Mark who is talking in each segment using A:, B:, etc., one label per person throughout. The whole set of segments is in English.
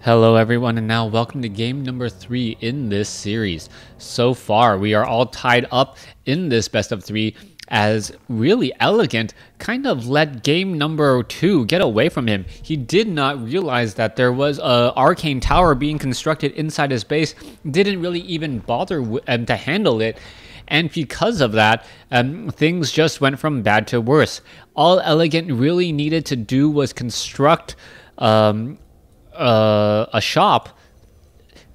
A: Hello everyone, and now welcome to game number 3 in this series. So far, we are all tied up in this best of 3 as Really Elegant kind of let game number 2 get away from him. He did not realize that there was a arcane tower being constructed inside his base, didn't really even bother to handle it. And because of that, things just went from bad to worse. All Elegant really needed to do was construct a shop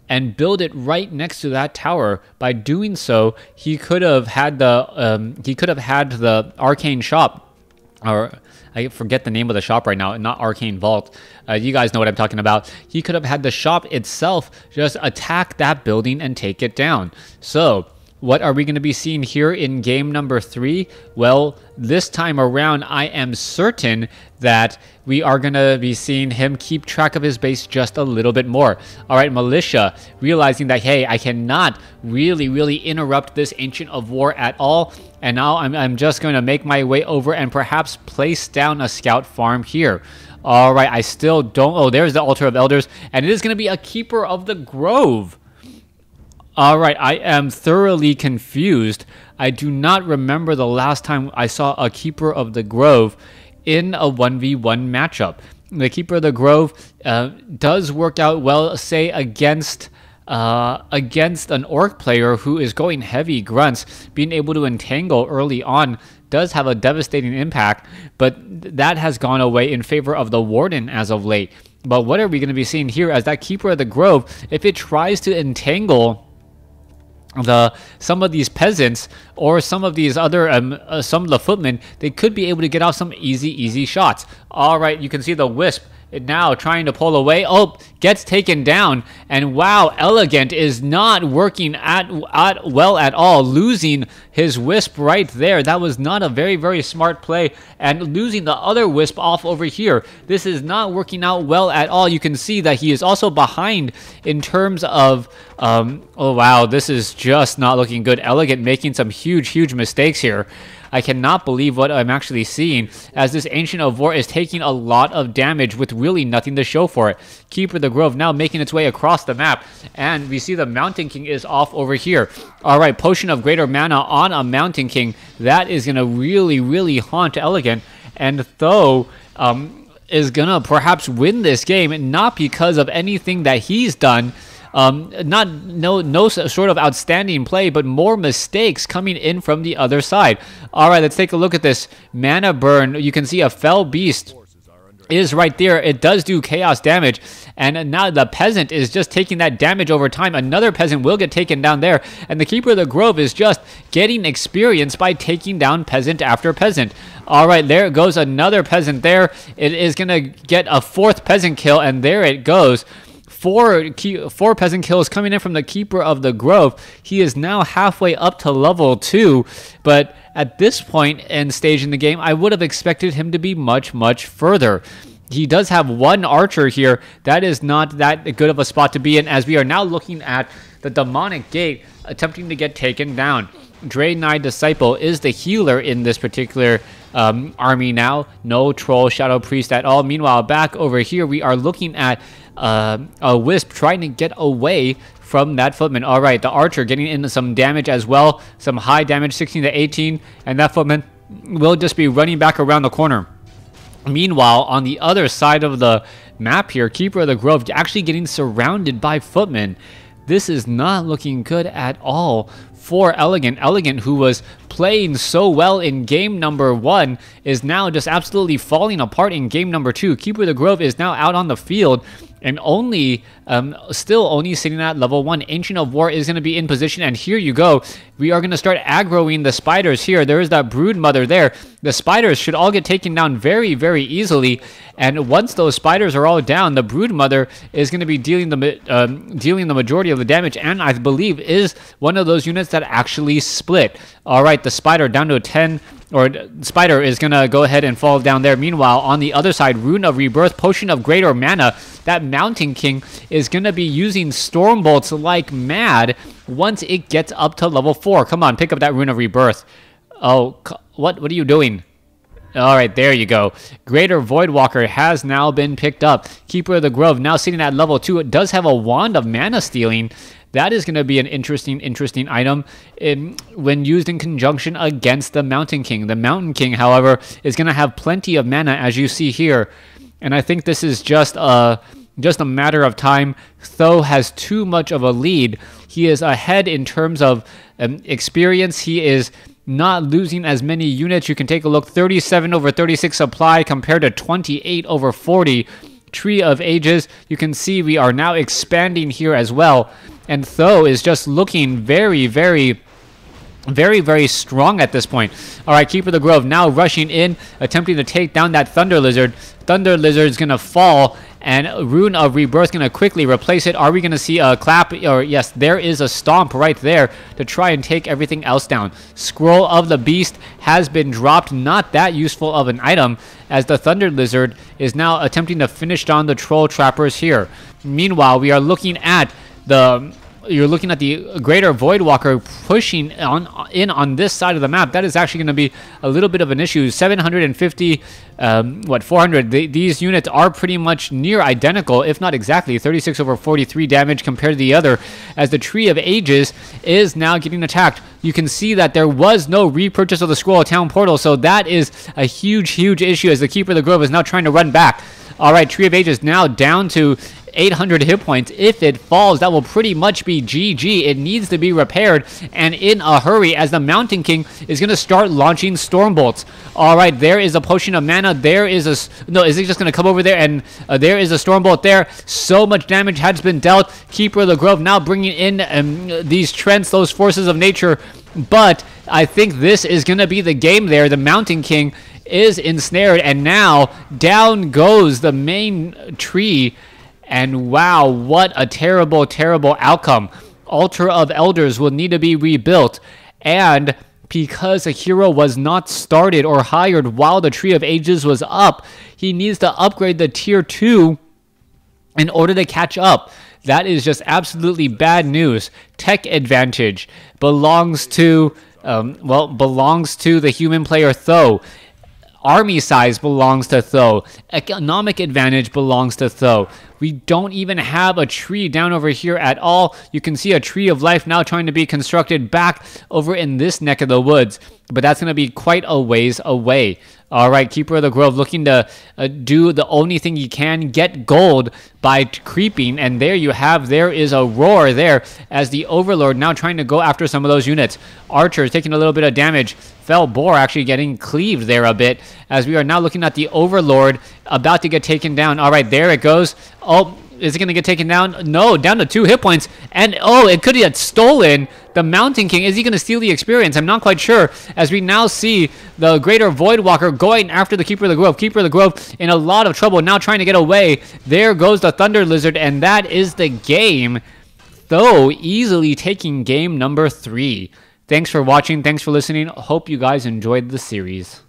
A: and build it right next to that tower. By doing so, he could have had the arcane shop, or I forget the name of the shop right now, not Arcane Vault. You guys know what I'm talking about. He could have had the shop itself just attack that building and take it down. So what are we going to be seeing here in game number 3? Well, this time around, I am certain that we are going to be seeing him keep track of his base just a little bit more. All right, Militia, realizing that, hey, I cannot really interrupt this Ancient of War at all. And now I'm just going to make my way over and perhaps place down a scout farm here. All right, I still don't... Oh, there's the Altar of Elders. And it is going to be a Keeper of the Grove. Alright, I am thoroughly confused. I do not remember the last time I saw a Keeper of the Grove in a 1v1 matchup. The Keeper of the Grove does work out well, say, against an Orc player who is going heavy grunts. Being able to entangle early on does have a devastating impact, but that has gone away in favor of the Warden as of late. But what are we going to be seeing here as that Keeper of the Grove, if it tries to entangle some of these peasants or some of these other some of the footmen, they could be able to get off some easy shots. All right, you can see the Wisp now trying to pull away. Oh, gets taken down. And wow, Elegant is not working well at all, losing his Wisp right there. That was not a very smart play, and losing the other Wisp off over here. This is not working out well at all. You can see that he is also behind in terms of oh wow, this is just not looking good. Elegant making some huge mistakes here. I cannot believe what I'm actually seeing, as this Ancient of War is taking a lot of damage with really nothing to show for it. Keeper of the Grove now making its way across the map, and we see the Mountain King is off over here. Alright, Potion of Greater Mana on a Mountain King. That is going to really haunt Elegant, and Th000 is going to perhaps win this game, not because of anything that he's done, no sort of outstanding play, but more mistakes coming in from the other side. All right, let's take a look at this mana burn. You can see a Fell Beast is right there. It does do chaos damage, and now the peasant is just taking that damage over time. Another peasant will get taken down there, and the Keeper of the Grove is just getting experience by taking down peasant after peasant. All right, there goes another peasant there. It is going to get a 4th peasant kill, and there it goes. Four peasant kills coming in from the Keeper of the Grove. He is now halfway up to level 2, but at this point and stage in the game, I would have expected him to be much further. He does have one archer here. That is not that good of a spot to be in, as we are now looking at the Demonic Gate attempting to get taken down. Draenei Disciple is the healer in this particular army now. No Troll Shadow Priest at all. Meanwhile, back over here, we are looking at a Wisp trying to get away from that footman. All right, the Archer getting into some damage as well. Some high damage, 16 to 18. And that footman will just be running back around the corner. Meanwhile, on the other side of the map here, Keeper of the Grove actually getting surrounded by footmen. This is not looking good at all for Elegant. Elegant, who was playing so well in game number 1, is now just absolutely falling apart in game number 2. Keeper of the Grove is now out on the field and still only sitting at level 1. Ancient of War is going to be in position, and here you go. We are going to start aggroing the spiders here. There is that Brood Mother there. The spiders should all get taken down very easily, and once those spiders are all down, the Brood Mother is going to be dealing the majority of the damage, and I believe is one of those units that actually split. All right, the spider down to 10, or Spider is going to go ahead and fall down there. Meanwhile, on the other side, Rune of Rebirth, Potion of Greater Mana. That Mountain King is going to be using Storm Bolts like mad once it gets up to level 4. Come on, pick up that Rune of Rebirth. Oh, what are you doing? All right, there you go. Greater Voidwalker has now been picked up. Keeper of the Grove now sitting at level 2. It does have a Wand of Mana Stealing. That is going to be an interesting item when used in conjunction against the Mountain King. The Mountain King, however, is going to have plenty of mana, as you see here. And I think this is just a matter of time. Th000 has too much of a lead. He is ahead in terms of experience. He is not losing as many units. You can take a look. 37 over 36 supply compared to 28 over 40. Tree of Ages. You can see we are now expanding here as well. And Th000 is just looking very, very strong at this point. All right, Keeper of the Grove now rushing in, attempting to take down that Thunder Lizard. Thunder Lizard is going to fall, and Rune of Rebirth going to quickly replace it. Are we going to see a clap? Or yes, there is a stomp right there to try and take everything else down. Scroll of the Beast has been dropped. Not that useful of an item, as the Thunder Lizard is now attempting to finish down the Troll Trappers here. Meanwhile, we are looking at the Greater Voidwalker pushing on this side of the map. That is actually going to be a little bit of an issue. 750, 400. These units are pretty much near identical, if not exactly. 36 over 43 damage compared to the other, as the Tree of Ages is now getting attacked. You can see that there was no repurchase of the Scroll of Town Portal, so that is a huge issue, as the Keeper of the Grove is now trying to run back. All right, Tree of Ages now down to 800 hit points. If it falls, that will pretty much be GG. It needs to be repaired, and in a hurry, as the Mountain King is going to start launching Storm Bolts. All right, there is a Potion of Mana. There is a... No, is he just going to come over there? And there is a Storm Bolt there. So much damage has been dealt. Keeper of the Grove now bringing in these Trents, those forces of nature. But I think this is going to be the game there. The Mountain King is ensnared, and now down goes the main tree. And wow, what a terrible outcome. Altar of Elders will need to be rebuilt. And because a hero was not started or hired while the Tree of Ages was up, he needs to upgrade the tier 2 in order to catch up. That is just absolutely bad news. Tech advantage belongs to, the human player Th000. Army size belongs to Th000. Economic advantage belongs to Th000. We don't even have a tree down over here at all. You can see a Tree of Life now trying to be constructed back over in this neck of the woods. But that's going to be quite a ways away. All right, Keeper of the Grove looking to do the only thing he can, get gold by creeping. And there you have, there is a roar there, as the Overlord now trying to go after some of those units. Archer taking a little bit of damage. Fell Boar actually getting cleaved there a bit, as we are now looking at the Overlord about to get taken down. All right, there it goes. Oh, is it going to get taken down? No, down to 2 hit points. And, oh, it could get stolen. The Mountain King, is he going to steal the experience? I'm not quite sure, as we now see the Greater Voidwalker going after the Keeper of the Grove. Keeper of the Grove in a lot of trouble, now trying to get away. There goes the Thunder Lizard, and that is the game. Th000 easily taking game number 3. Thanks for watching. Thanks for listening. Hope you guys enjoyed the series.